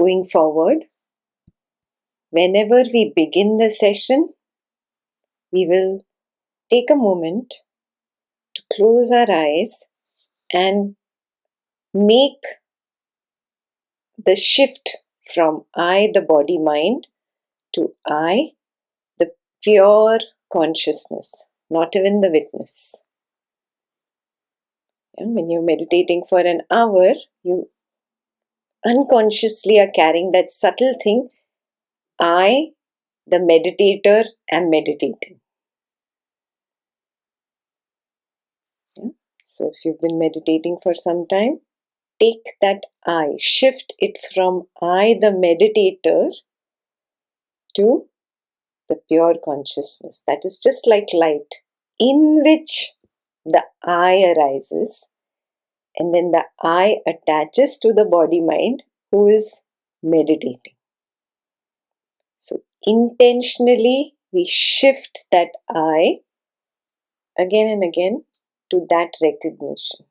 Going forward, whenever we begin the session, we will take a moment to close our eyes and make the shift from I, the body mind, to I, the pure consciousness, not even the witness. When you're meditating for an hour, you unconsciously are carrying that subtle thing, I, the meditator, am meditating. So if you've been meditating for some time, take that I, shift it from I, the meditator, to the pure consciousness. That is just like light, in which the I arises, and then the I attaches to the body mind who is meditating. So intentionally we shift that I again and again to that recognition.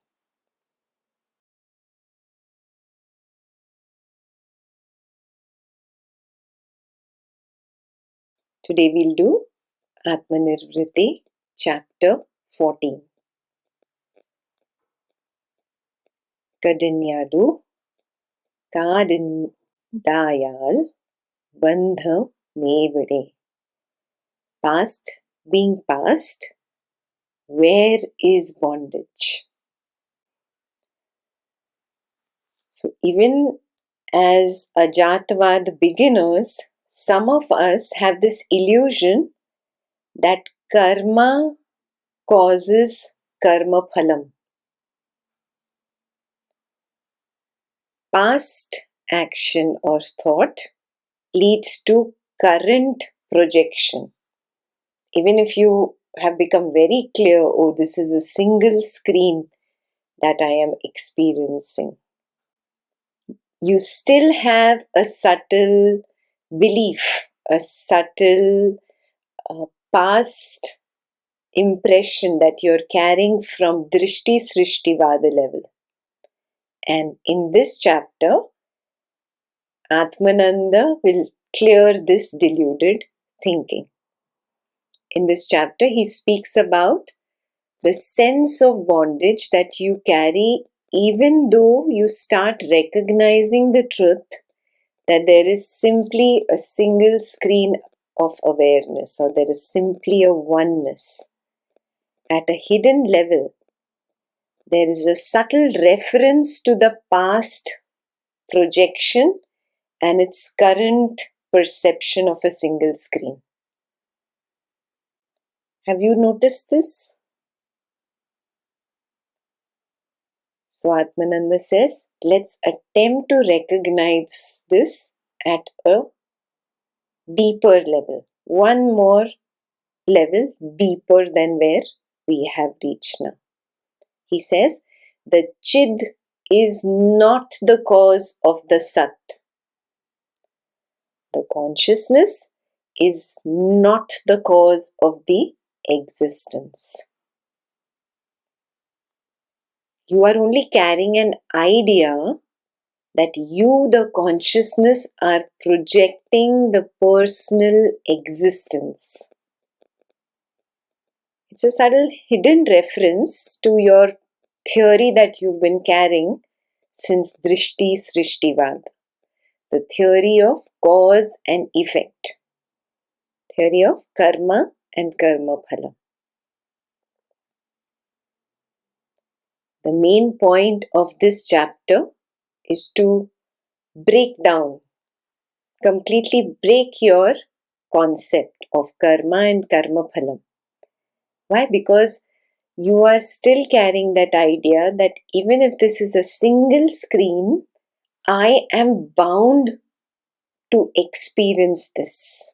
Today we'll do Atma Nirvriti, chapter 14. Kadinyadu Kadindayal Bandha Mevide. Past being past, where is bondage? So even as Ajatavad beginners, some of us have this illusion that karma causes karma phalam. Past action or thought leads to current projection. Even if you have become very clear, oh, this is a single screen that I am experiencing, you still have a subtle belief, a subtle past impression that you're carrying from Drishti Srishtivada level. And in this chapter, Atmananda will clear this deluded thinking. In this chapter, he speaks about the sense of bondage that you carry even though you start recognizing the truth that there is simply a single screen of awareness, or there is simply a oneness. At a hidden level, there is a subtle reference to the past projection and its current perception of a single screen. Have you noticed this? So Atmananda says, let's attempt to recognize this at a deeper level. One more level deeper than where we have reached now. He says, the Chid is not the cause of the Sat. The consciousness is not the cause of the existence. You are only carrying an idea that you, the consciousness, are projecting the personal existence. It's a subtle hidden reference to your theory that you've been carrying since Drishti Srishtivad, the theory of cause and effect, theory of karma and karma phala. The main point of this chapter is to break down, completely break your concept of karma and karma phalam. Why? Because you are still carrying that idea that even if this is a single screen, I am bound to experience this.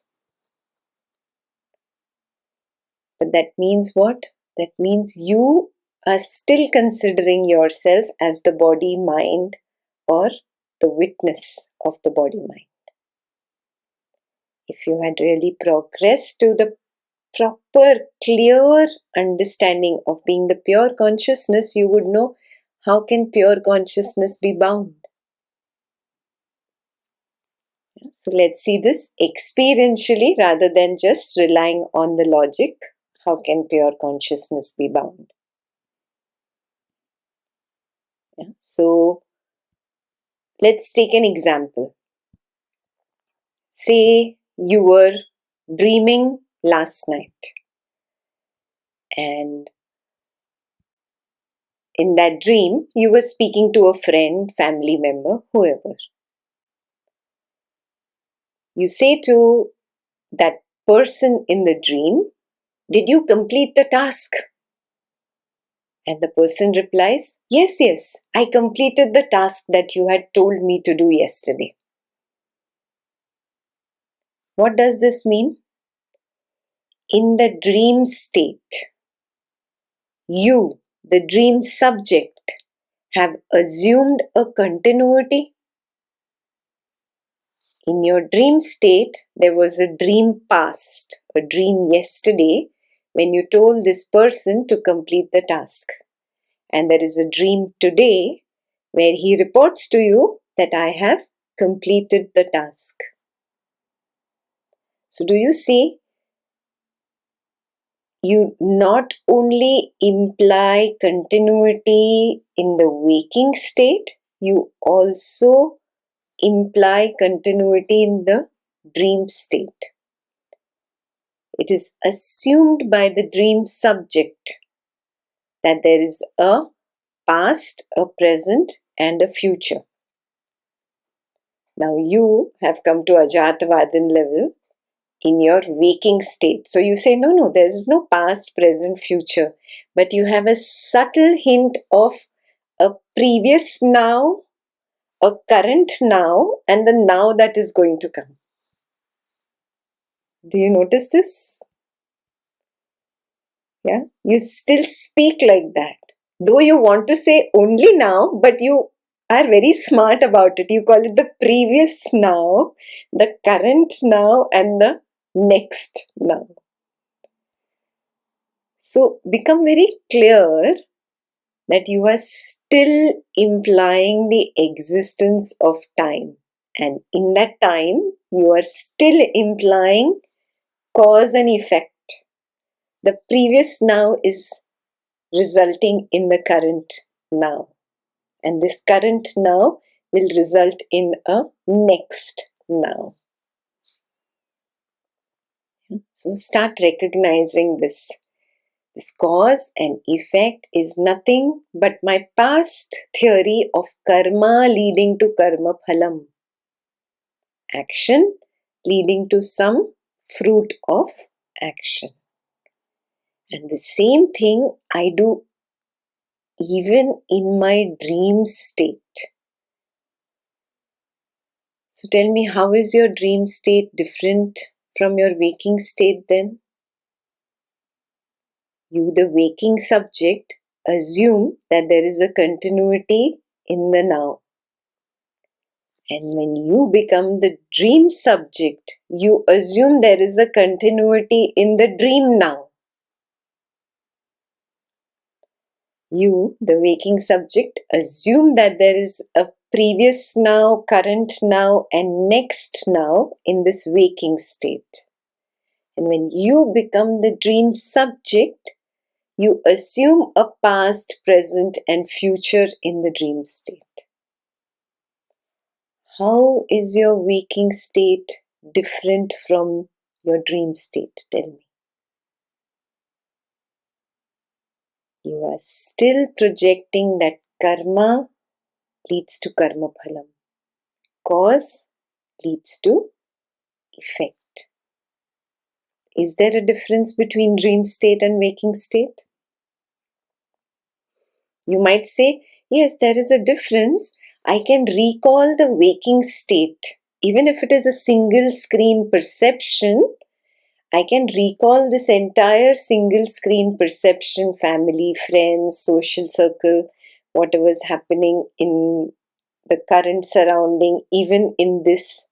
But that means what? That means you are still considering yourself as the body mind or the witness of the body mind. If you had really progressed to the proper, clear understanding of being the pure consciousness, you would know how can pure consciousness be bound. So let's see this experientially rather than just relying on the logic. How can pure consciousness be bound? Yeah. So let's take an example. Say you were dreaming last night, and in that dream you were speaking to a friend, family member, whoever. You say to that person in the dream, "Did you complete the task?" And the person replies, "Yes, yes, I completed the task that you had told me to do yesterday." What does this mean? In the dream state, you, the dream subject, have assumed a continuity. In your dream state, there was a dream past, a dream yesterday, when you told this person to complete the task. And there is a dream today where he reports to you that I have completed the task. So do you see, you not only imply continuity in the waking state, you also imply continuity in the dream state. It is assumed by the dream subject that there is a past, a present, and a future. Now you have come to Ajatavadin level in your waking state. So you say, no, there is no past, present, future. But you have a subtle hint of a previous now, a current now, and the now that is going to come. Do you notice this? Yeah, you still speak like that. Though you want to say only now, but you are very smart about it. You call it the previous now, the current now, and the next now. So become very clear that you are still implying the existence of time. And in that time, you are still implying cause and effect. The previous now is resulting in the current now. And this current now will result in a next now. So start recognizing this. This cause and effect is nothing but my past theory of karma leading to karma phalam. Action leading to some fruit of action. And the same thing I do even in my dream state. So tell me, how is your dream state different from your waking state then? You, the waking subject, assume that there is a continuity in the now. And when you become the dream subject, you assume there is a continuity in the dream now. You, the waking subject, assume that there is a previous now, current now, and next now in this waking state. And when you become the dream subject, you assume a past, present, and future in the dream state. How is your waking state different from your dream state? Tell me. You are still projecting that karma leads to karma phalam. Cause leads to effect. Is there a difference between dream state and waking state? You might say, yes, there is a difference. I can recall the waking state. Even if it is a single screen perception, I can recall this entire single screen perception, family, friends, social circle, whatever is happening in the current surrounding, even in this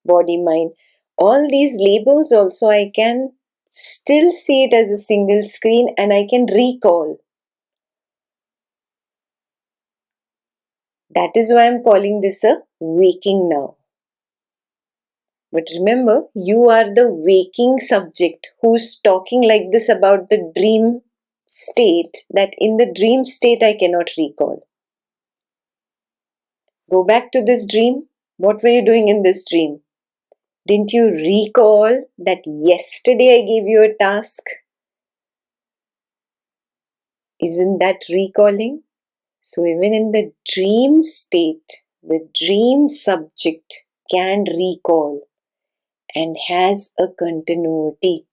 body mind. All these labels also I can still see it as a single screen and I can recall. That is why I'm calling this a waking now. But remember, you are the waking subject who's talking like this about the dream state, that in the dream state I cannot recall. Go back to this dream. What were you doing in this dream? Didn't you recall that yesterday I gave you a task? Isn't that recalling? So even in the dream state, the dream subject can recall and has a continuity.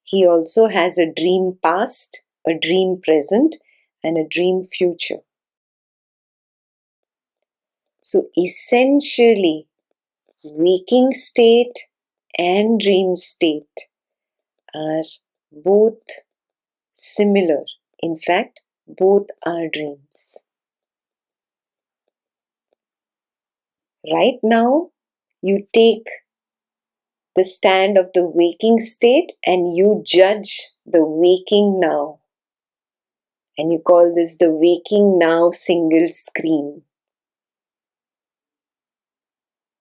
He also has a dream past, a dream present, and a dream future. So essentially, waking state and dream state are both similar. In fact, both are dreams. Right now, you take the stand of the waking state and you judge the waking now. And you call this the waking now single screen.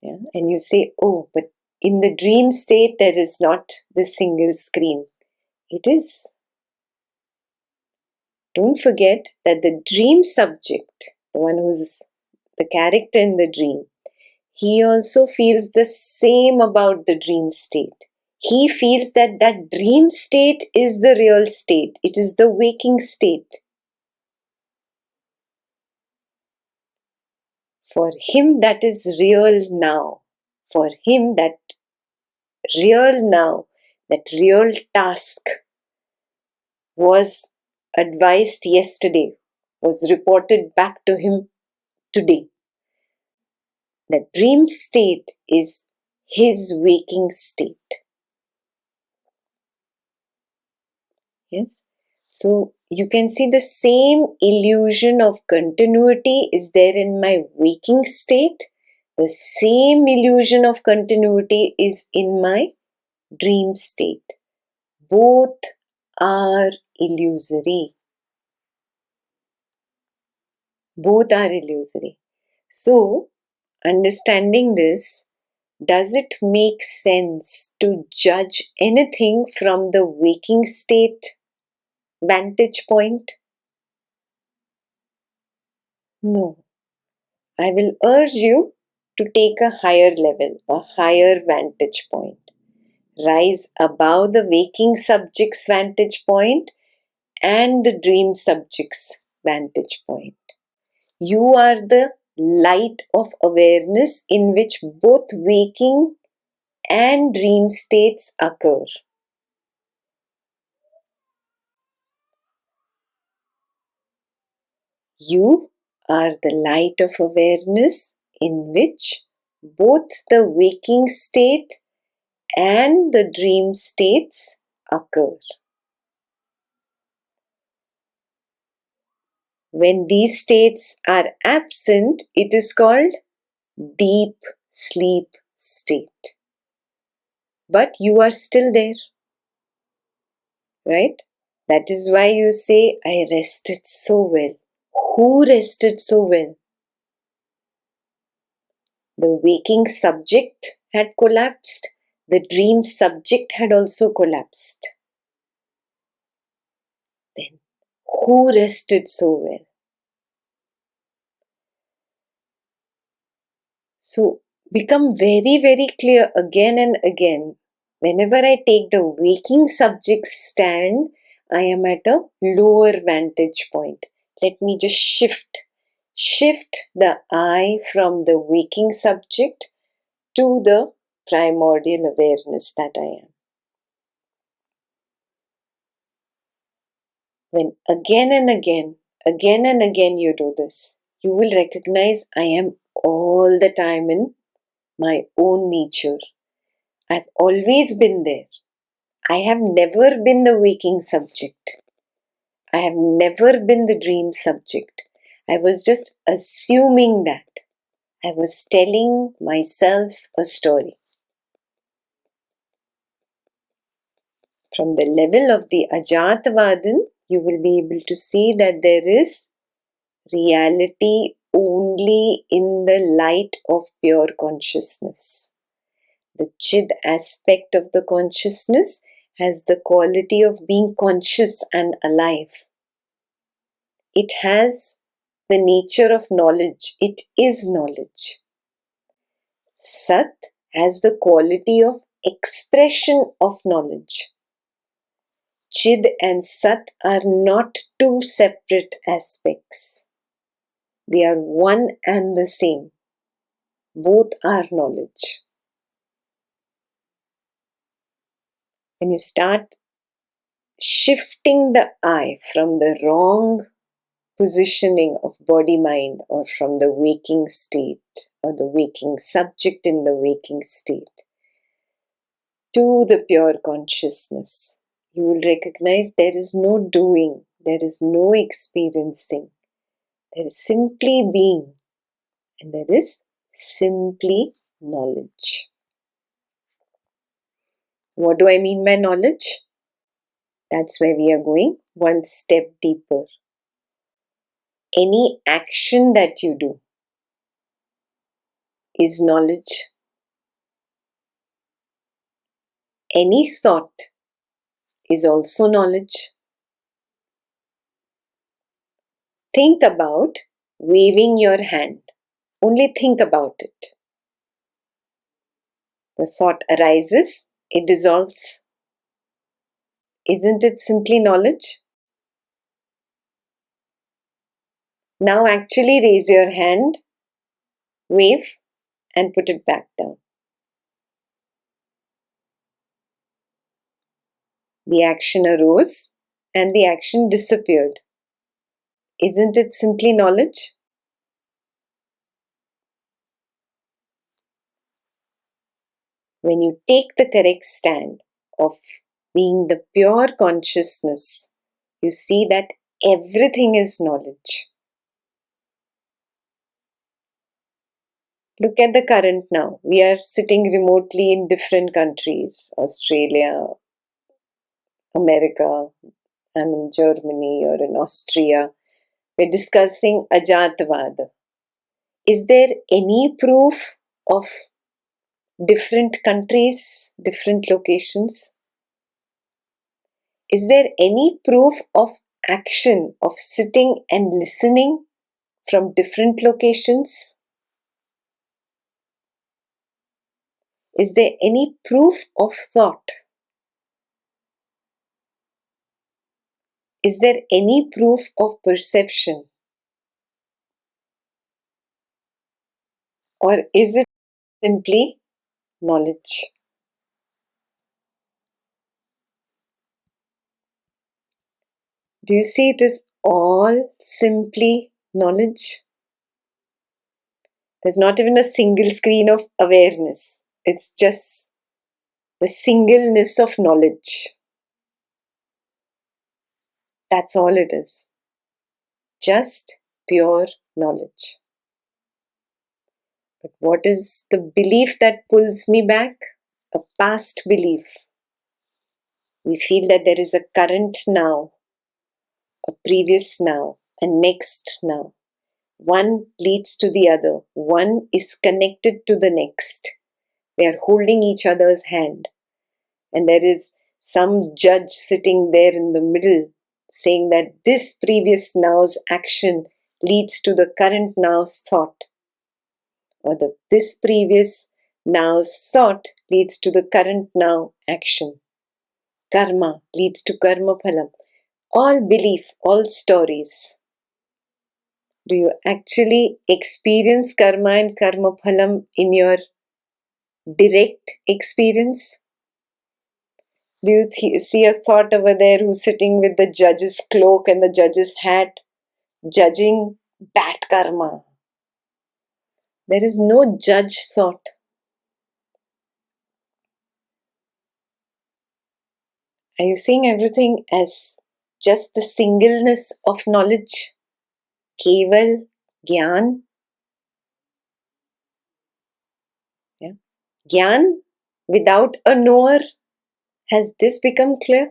Yeah? And you say, oh, but in the dream state there is not this single screen. It is. Don't forget that the dream subject, the one who's the character in the dream, he also feels the same about the dream state. He feels that that dream state is the real state. It is the waking state. For him, that is real now. For him, that real now, that real task was advised yesterday, was reported back to him today. The dream state is his waking state. Yes. So you can see the same illusion of continuity is there in my waking state. The same illusion of continuity is in my dream state. Both are illusory. Both are illusory. So, understanding this, does it make sense to judge anything from the waking state vantage point? No. I will urge you to take a higher level, a higher vantage point. Rise above the waking subject's vantage point and the dream subject's vantage point. You are the light of awareness in which both waking and dream states occur. You are the light of awareness in which both the waking state and the dream states occur. When these states are absent, it is called deep sleep state. But you are still there, right? That is why you say, I rested so well. Who rested so well? The waking subject had collapsed. The dream subject had also collapsed. Then, who rested so well? So, become very, very clear again and again. Whenever I take the waking subject's stand, I am at a lower vantage point. Let me just shift the I from the waking subject to the primordial awareness that I am. When again and again you do this, you will recognize I am all the time in my own nature. I've always been there. I have never been the waking subject. I have never been the dream subject. I was just assuming that. I was telling myself a story. From the level of the Ajatavadan, you will be able to see that there is reality only in the light of pure consciousness. The Chid aspect of the consciousness has the quality of being conscious and alive. It has the nature of knowledge. It is knowledge. Sat has the quality of expression of knowledge. Chid and Sat are not two separate aspects. They are one and the same. Both are knowledge. When you start shifting the eye from the wrong positioning of body-mind, or from the waking state or the waking subject in the waking state to the pure consciousness, you will recognize there is no doing, there is no experiencing, there is simply being, and there is simply knowledge. What do I mean by knowledge? That's where we are going one step deeper. Any action that you do is knowledge. Any thought is also knowledge. Think about waving your hand. Only think about it. The thought arises, it dissolves. Isn't it simply knowledge? Now actually raise your hand, wave, and put it back down. The action arose and the action disappeared. Isn't it simply knowledge? When you take the correct stand of being the pure consciousness, you see that everything is knowledge. Look at the current now. We are sitting remotely in different countries, Australia, America, I'm in Germany or in Austria. We're discussing Ajatvada. Is there any proof of different countries, different locations? Is there any proof of action, of sitting and listening from different locations? Is there any proof of thought? Is there any proof of perception? Or is it simply knowledge? Do you see it is all simply knowledge? There's not even a single screen of awareness. It's just the singleness of knowledge. That's all it is. Just pure knowledge. But what is the belief that pulls me back? A past belief. We feel that there is a current now, a previous now, a next now. One leads to the other. One is connected to the next. They are holding each other's hand. And there is some judge sitting there in the middle saying that this previous now's action leads to the current now's thought. Or this previous now's thought leads to the current now action. Karma leads to karma phalam. All belief, all stories. Do you actually experience karma and karma phalam in your direct experience? Do you see a thought over there who's sitting with the judge's cloak and the judge's hat, judging bad karma? There is no judge thought. Are you seeing everything as just the singleness of knowledge? Keval, Gyan. Yeah. Gyan without a knower. Has this become clear?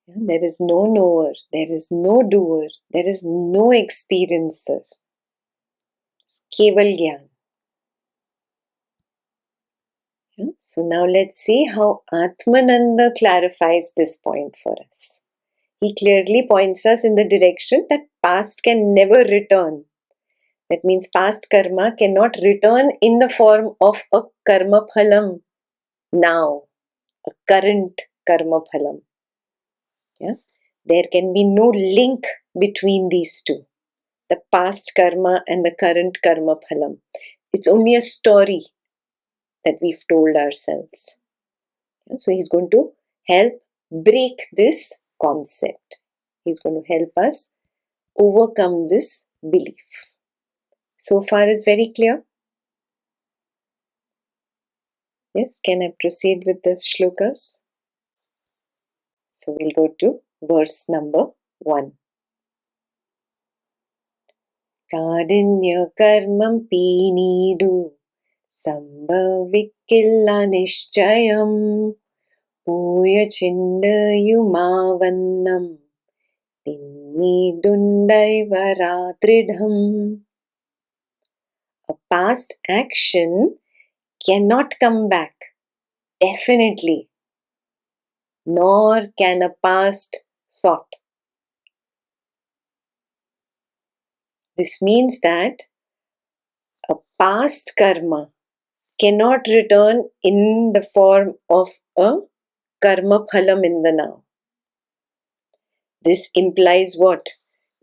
Yeah, there is no knower, there is no doer, there is no experiencer. Keval Gyan. So now let's see how Atmananda clarifies this point for us. He clearly points us in the direction that past can never return. That means past karma cannot return in the form of a karma phalam now, a current karma phalam. Yeah? There can be no link between these two, the past karma and the current karma phalam. It's only a story that we've told ourselves. Yeah? So he's going to help break this concept. He's going to help us overcome this belief. So far is very clear? Yes, can I proceed with the shlokas? So we'll go to verse number 1. Kadinya karmam pinidu sambhavikilla nishchayam puya chindayumavannam pinnidundaivaratridham. A past action cannot come back, definitely, nor can a past thought. This means that a past karma cannot return in the form of a karma phalam in the now. This implies what?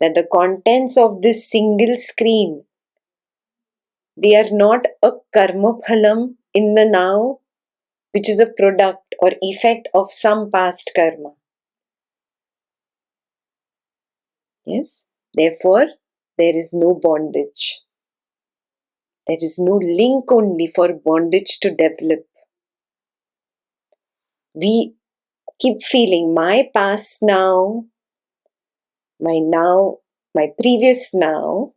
That the contents of this single screen, they are not a karma phalam in the now, which is a product or effect of some past karma. Yes? Therefore, there is no bondage. There is no link only for bondage to develop. We keep feeling my past now, my previous now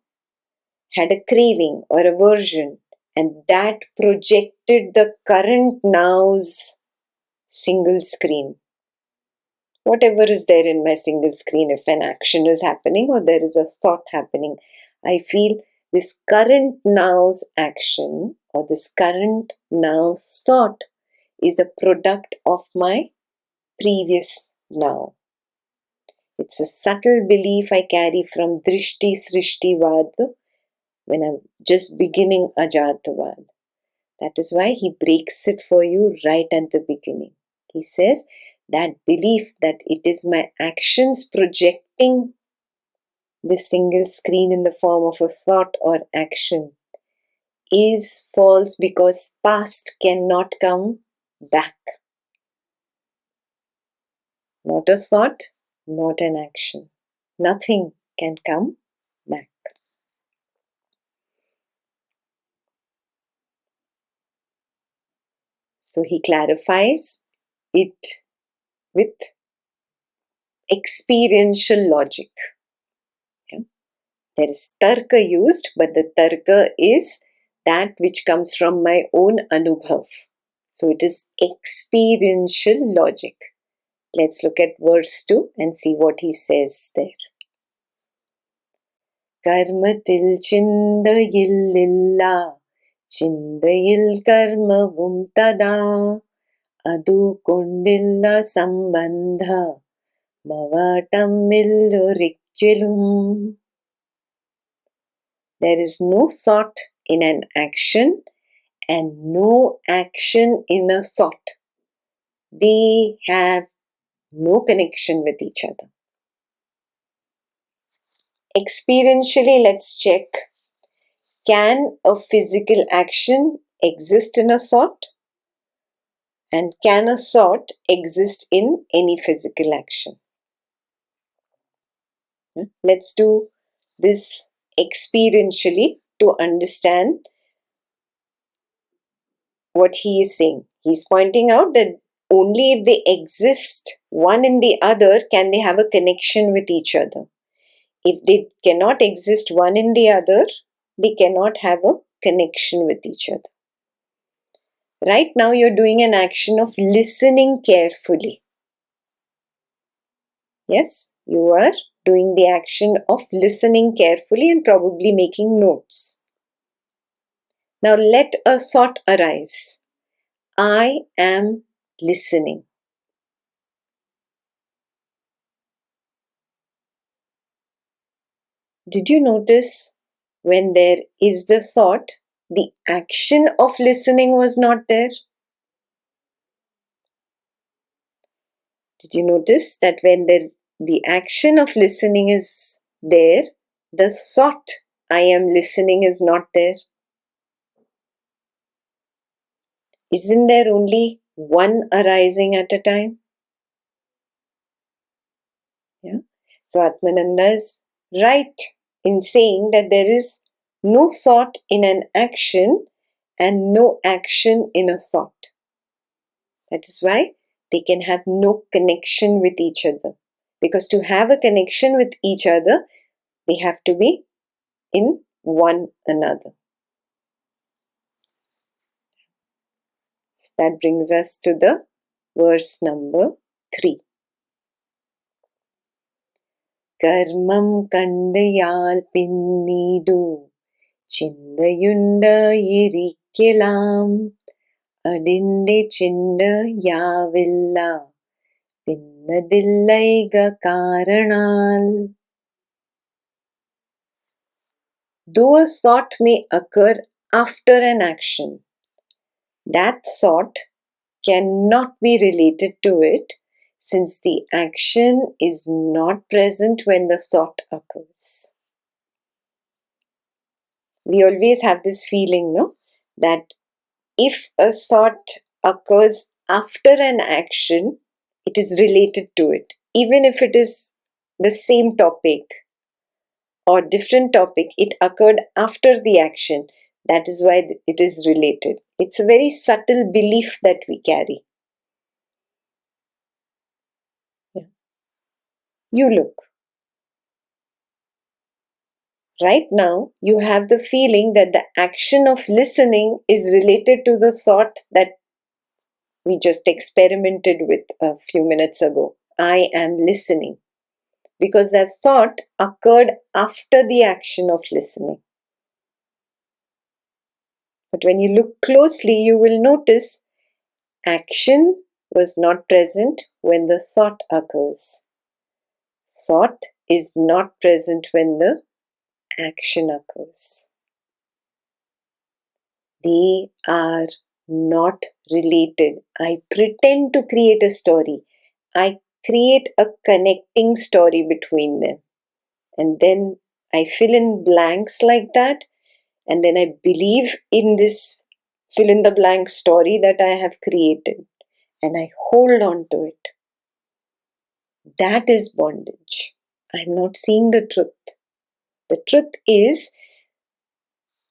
had a craving or aversion, and that projected the current now's single screen. Whatever is there in my single screen, if an action is happening or there is a thought happening, I feel this current now's action or this current now's thought is a product of my previous now. It's a subtle belief I carry from Drishti Srishti Vad when I'm just beginning Ajatavad. That is why he breaks it for you right at the beginning. He says that belief that it is my actions projecting this single screen in the form of a thought or action is false because past cannot come back. Not a thought, not an action. Nothing can come back. So he clarifies it with experiential logic. Yeah? There is tarka used, but the tarka is that which comes from my own anubhav. So it is experiential logic. Let's look at verse 2 and see what he says there. Karmatil chindayillilla chindayil karmavum tada adu kondilla sambandha Mavatamillurikilum. There is no thought in an action and no action in a thought. They have no connection with each other. Experientially, let's check. Can a physical action exist in a thought? And can a thought exist in any physical action? Let's do this experientially to understand what he is saying. He's pointing out that only if they exist one in the other can they have a connection with each other. If they cannot exist one in the other, they cannot have a connection with each other. Right now you're doing an action of listening carefully. Yes, you are doing the action of listening carefully and probably making notes. Now let a thought arise. I am listening. Did you notice when there is the thought, the action of listening was not there? Did you notice that when the action of listening is there, the thought I am listening is not there? Isn't there only one arising at a time? Yeah. So Atmananda is right in saying that there is no thought in an action and no action in a thought. That is why they can have no connection with each other. Because to have a connection with each other, they have to be in one another. So that brings us to the verse number 3. Karmam kandayal pinnidu chindayunda irikkelam adinde chinda yavilla pinnadillaiga karanal. Though a thought may occur after an action, that thought cannot be related to it since the action is not present when the thought occurs. We always have this feeling, no? That if a thought occurs after an action, it is related to it. Even if it is the same topic or different topic, it occurred after the action. That is why it is related. It's a very subtle belief that we carry. Yeah. You look. Right now, you have the feeling that the action of listening is related to the thought that we just experimented with a few minutes ago. I am listening. Because that thought occurred after the action of listening. But when you look closely, you will notice action was not present when the thought occurs. Thought is not present when the action occurs. They are not related. I pretend to create a story. I create a connecting story between them. And then I fill in blanks like that. And then I believe in this fill in the blank story that I have created. And I hold on to it. That is bondage. I'm not seeing the truth. The truth is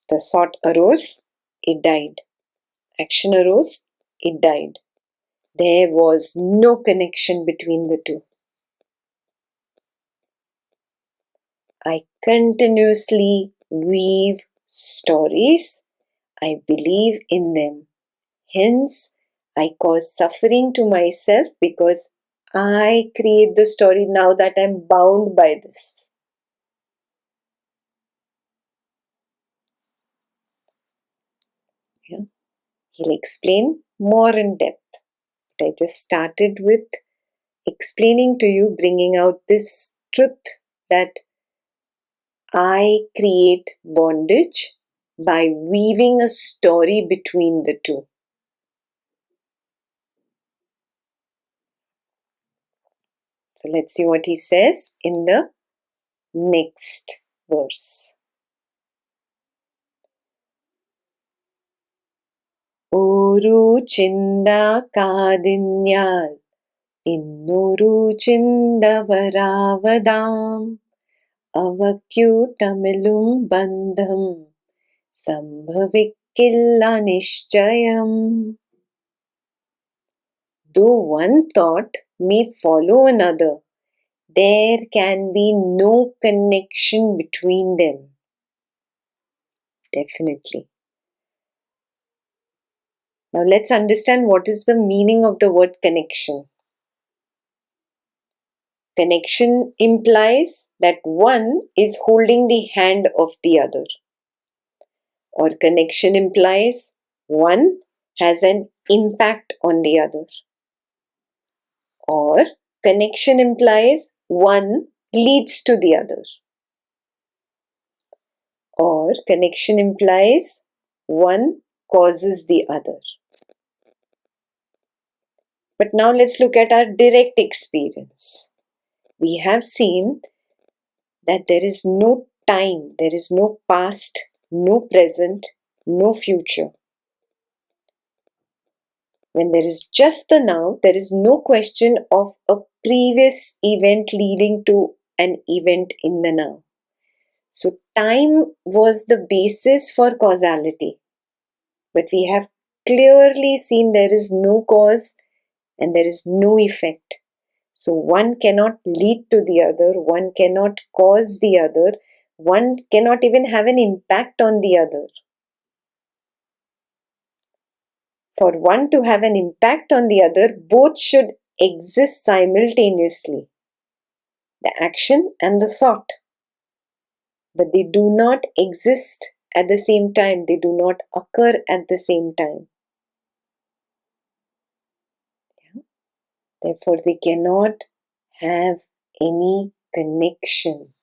the thought arose, it died. Action arose, it died. There was no connection between the two. I continuously weave stories. I believe in them. Hence, I cause suffering to myself because I create the story now that I'm bound by this. Yeah. He'll explain more in depth. But I just started with explaining to you, bringing out this truth that I create bondage by weaving a story between the two. So let's see what he says in the next verse. Oru chinda kadinyal innuru chindavaravadam avakyutamilum bandham sambhavikkilla nishchayam. Though one thought may follow another, there can be no connection between them. Definitely. Now let's understand what is the meaning of the word connection. Connection implies that one is holding the hand of the other. Or connection implies one has an impact on the other. Or connection implies one leads to the other. Or connection implies one causes the other. But now let's look at our direct experience. We have seen that there is no time, there is no past, no present, no future. When there is just the now, there is no question of a previous event leading to an event in the now. So time was the basis for causality. But we have clearly seen there is no cause and there is no effect. So one cannot lead to the other, one cannot cause the other, one cannot even have an impact on the other. For one to have an impact on the other, both should exist simultaneously, the action and the thought. But they do not exist at the same time, they do not occur at the same time. Therefore, they cannot have any connection.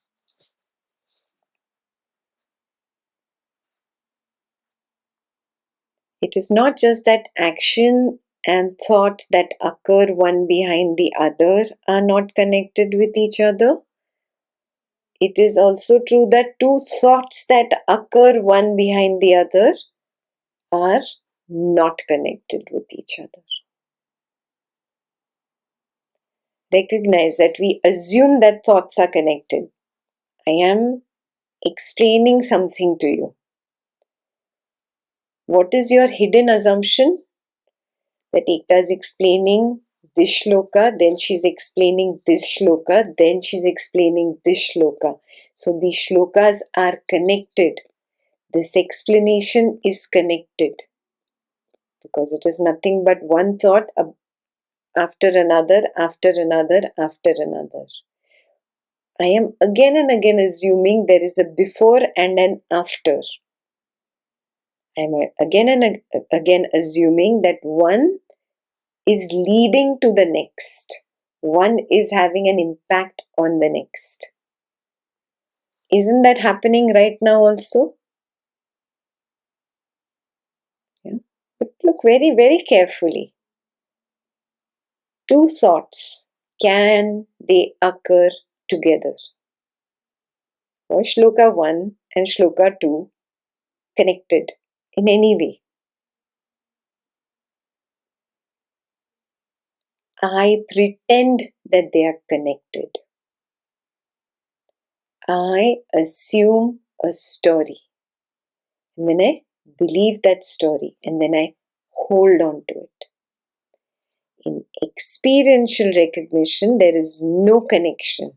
It is not just that action and thought that occur one behind the other are not connected with each other. It is also true that two thoughts that occur one behind the other are not connected with each other. Recognize that we assume that thoughts are connected. I am explaining something to you. What is your hidden assumption? That Ekta is explaining this shloka, then she's explaining this shloka, then she's explaining this shloka. So these shlokas are connected. This explanation is connected. Because it is nothing but one thought after another, after another, after another. I am again and again assuming there is a before and an after. I am again and again assuming that one is leading to the next. One is having an impact on the next. Isn't that happening right now also? Yeah. But look very, very carefully. Two thoughts, can they occur together? Or shloka 1 and shloka 2 connected in any way? I pretend that they are connected. I assume a story. And then I believe that story and then I hold on to it. In experiential recognition, there is no connection.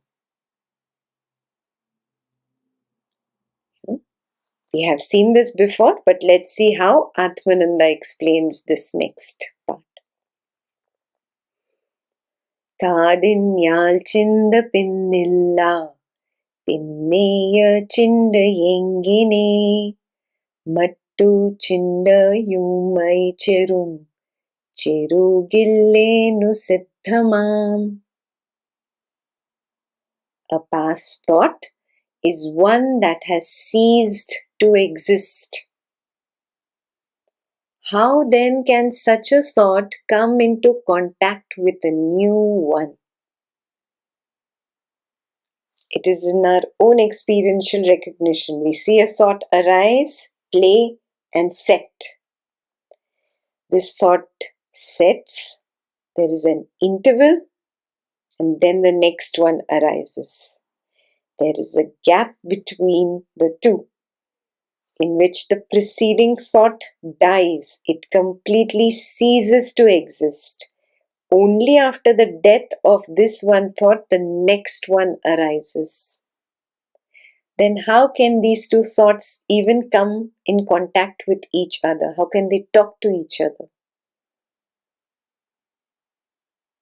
We have seen this before, but let's see how Atmananda explains this next part. Kadinyal chinda pinnilla, pinneya chinda yengine, mattu chinda yumai cherum, cherugillenu siddhamam. A past thought is one that has ceased to exist. How then can such a thought come into contact with a new one? It is in our own experiential recognition. We see a thought arise, play, and set. This thought sets, there is an interval, and then the next one arises. There is a gap between the two, in which the preceding thought dies. It completely ceases to exist. Only after the death of this one thought, the next one arises. Then how can these two thoughts even come in contact with each other? How can they talk to each other?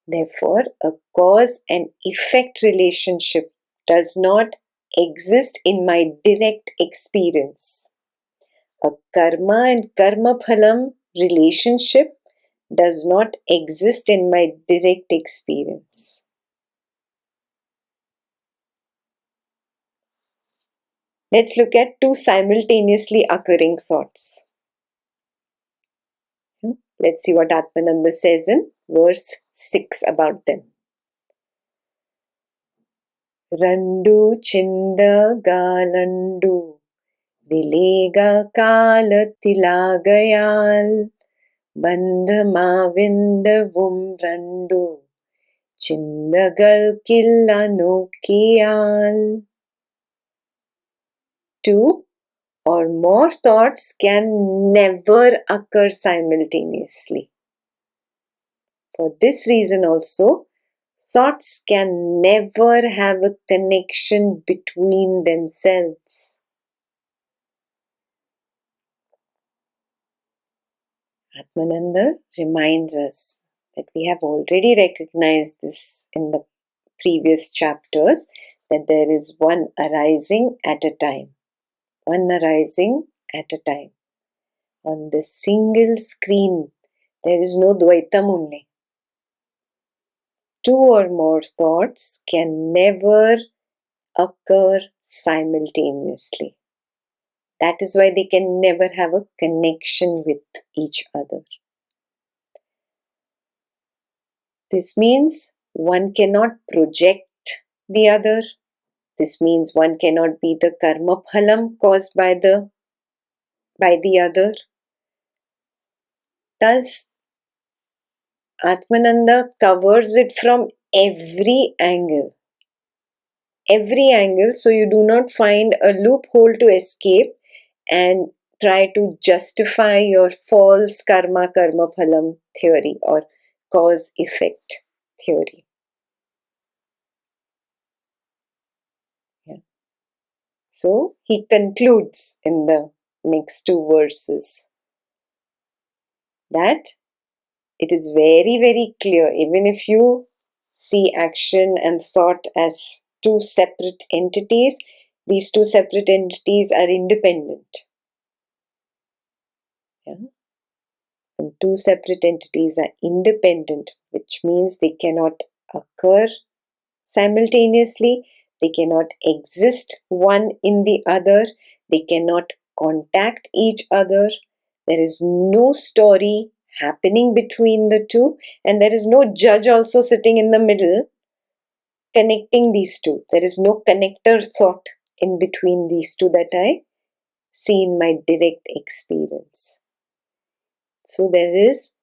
Therefore, a cause and effect relationship does not exist in my direct experience. A karma and karma phalam relationship does not exist in my direct experience. Let's look at two simultaneously occurring thoughts. Let's see what Atmananda says in verse 6 about them. Randu chinda galandu vilega kala tilagayal bandhamavinda vumrandu chindagal killanu kiyal. Two or more thoughts can never occur simultaneously. For this reason also, thoughts can never have a connection between themselves. Atmananda reminds us that we have already recognized this in the previous chapters, that there is one arising at a time. One arising at a time. On the single screen, there is no Dvaitam only. Two or more thoughts can never occur simultaneously. That is why they can never have a connection with each other. This means one cannot project the other. This means one cannot be the karma phalam caused by the other. Thus, Atmananda covers it from every angle. Every angle, so you do not find a loophole to escape and try to justify your false karma phalam theory or cause effect theory. Yeah. So he concludes in the next two verses that it is very, very clear, even if you see action and thought as two separate entities, these two separate entities are independent. Yeah? And two separate entities are independent, which means they cannot occur simultaneously, they cannot exist one in the other, they cannot contact each other. There is no story happening between the two, and there is no judge also sitting in the middle connecting these two. There is no connector thought in between these two that I see in my direct experience. So there is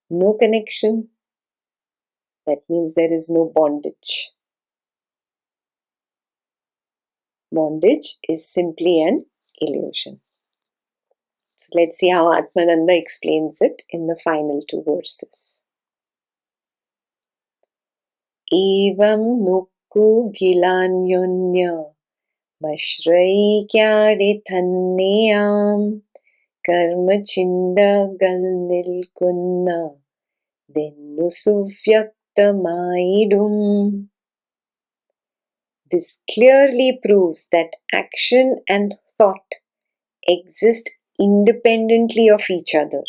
no connection. That means there is no bondage. Bondage is simply an illusion. So let's see how Atmananda explains it in the final two verses. Evam nukku gilanyonya mashraikyaadithanneyam karmachinda galnilkunna dennu suvyaktamayidum. This clearly proves that action and thought exist independently of each other.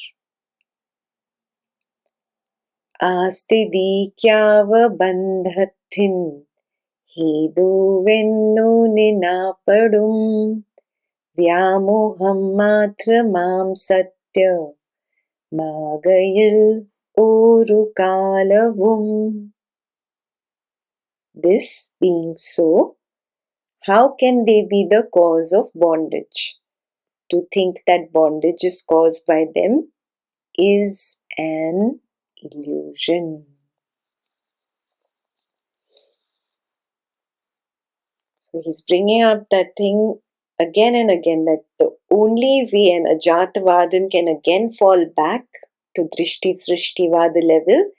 Astidikyava bandhathin heduvennu ninapadum vyamoham matramam satya magayil urukalavum. This being so, how can they be the cause of bondage? To think that bondage is caused by them is an illusion. So he's bringing up that thing again and again, that the only way an Ajatavadan can again fall back to Drishti Srishtivada level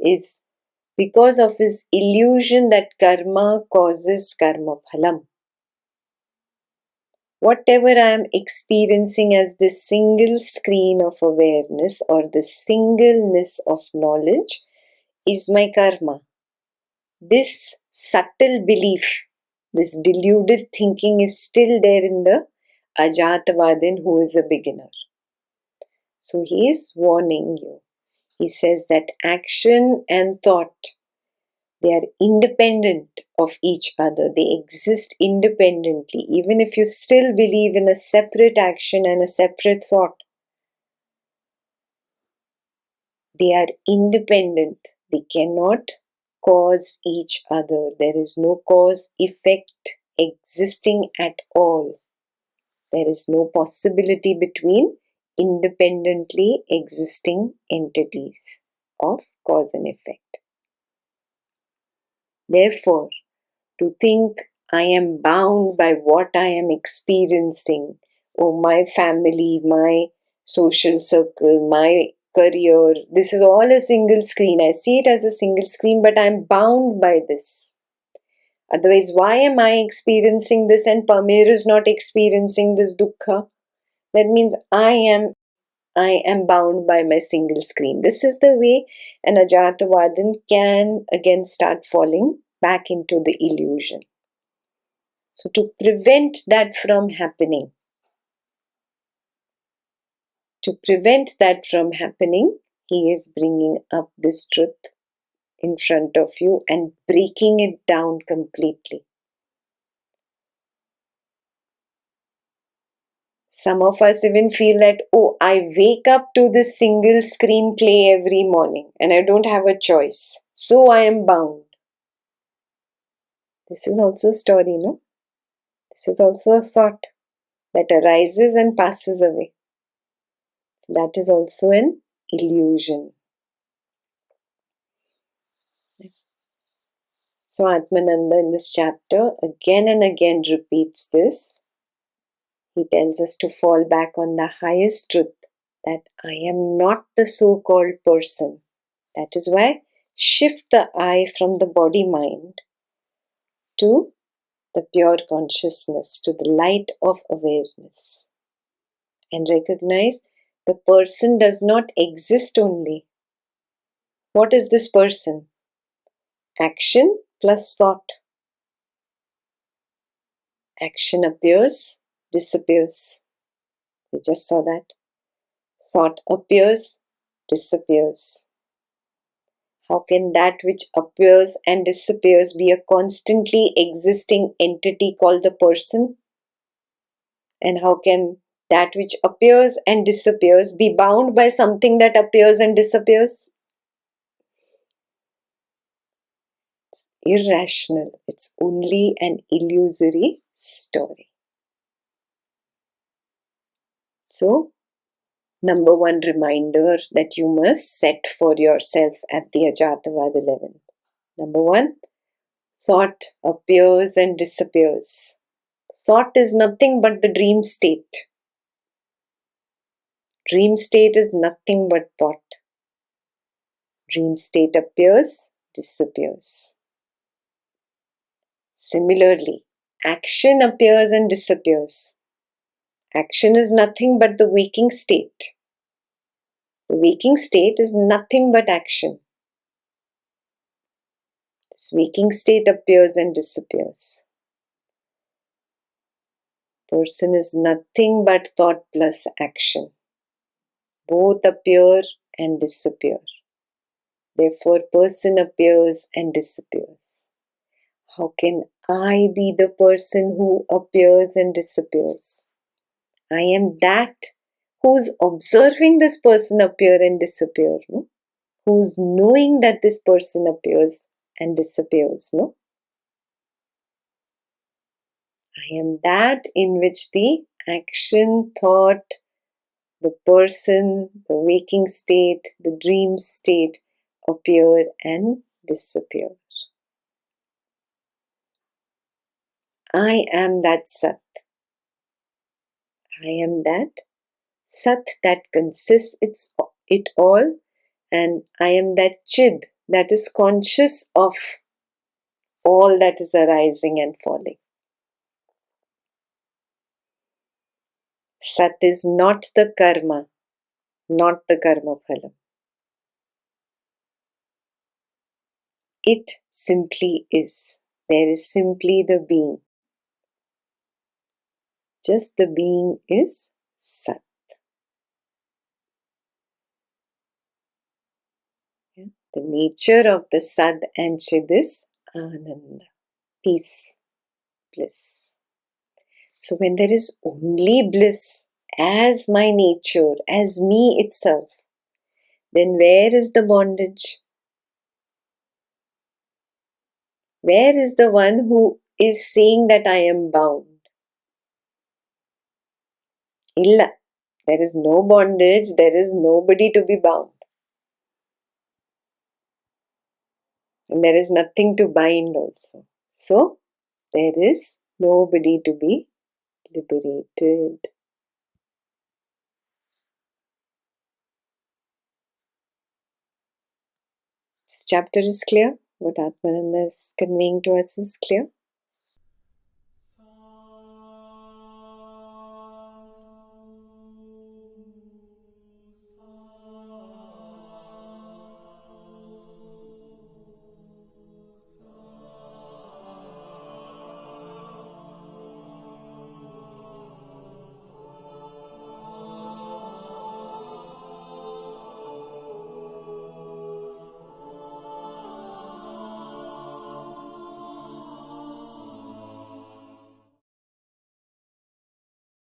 is because of his illusion that karma causes karma phalam. Whatever I am experiencing as this single screen of awareness or the singleness of knowledge is my karma. This subtle belief, this deluded thinking is still there in the Ajatavadin who is a beginner. So he is warning you. He says that action and thought, they are independent of each other. They exist independently. Even if you still believe in a separate action and a separate thought, they are independent. They cannot cause each other. There is no cause effect existing at all. There is no possibility between independently existing entities of cause and effect. Therefore, to think I am bound by what I am experiencing, or my family, my social circle, my career, this is all a single screen. I see it as a single screen, but I am bound by this. Otherwise, why am I experiencing this and Pamir is not experiencing this dukkha? That means I am bound by my single screen. This is the way an Ajatavadin can again start falling back into the illusion. So to prevent that from happening, he is bringing up this truth in front of you and breaking it down completely. Some of us even feel that, oh, I wake up to this single screen play every morning and I don't have a choice. So I am bound. This is also a story, no? This is also a thought that arises and passes away. That is also an illusion. So Atmananda in this chapter again and again repeats this. He tells us to fall back on the highest truth, that I am not the so-called person. That is why shift the I from the body-mind to the pure consciousness, to the light of awareness. And recognize the person does not exist only. What is this person? Action plus thought. Action appears, disappears. We just saw that. Thought appears, disappears. How can that which appears and disappears be a constantly existing entity called the person? And how can that which appears and disappears be bound by something that appears and disappears? It's irrational. It's only an illusory story. So, number one reminder that you must set for yourself at the Ajatavada level. Number one, thought appears and disappears. Thought is nothing but the dream state. Dream state is nothing but thought. Dream state appears, disappears. Similarly, action appears and disappears. Action is nothing but the waking state. The waking state is nothing but action. This waking state appears and disappears. Person is nothing but thought plus action. Both appear and disappear. Therefore, person appears and disappears. How can I be the person who appears and disappears? I am that who's observing this person appear and disappear, no? Who's knowing that this person appears and disappears, no? I am that in which the action, thought, the person, the waking state, the dream state appear and disappear. I am that Sat. I am that Sat that consists it all, and I am that Chid that is conscious of all that is arising and falling. Sat is not the karma, not the karma phalam. It simply is. There is simply the being. Just the being is Sat. Yeah? The nature of the Sad and Chid is Ananda, peace, bliss. So when there is only bliss as my nature, as me itself, then where is the bondage? Where is the one who is saying that I am bound? Illa. There is no bondage, there is nobody to be bound. And there is nothing to bind also. So, there is nobody to be liberated. This chapter is clear. What Atmananda is conveying to us is clear.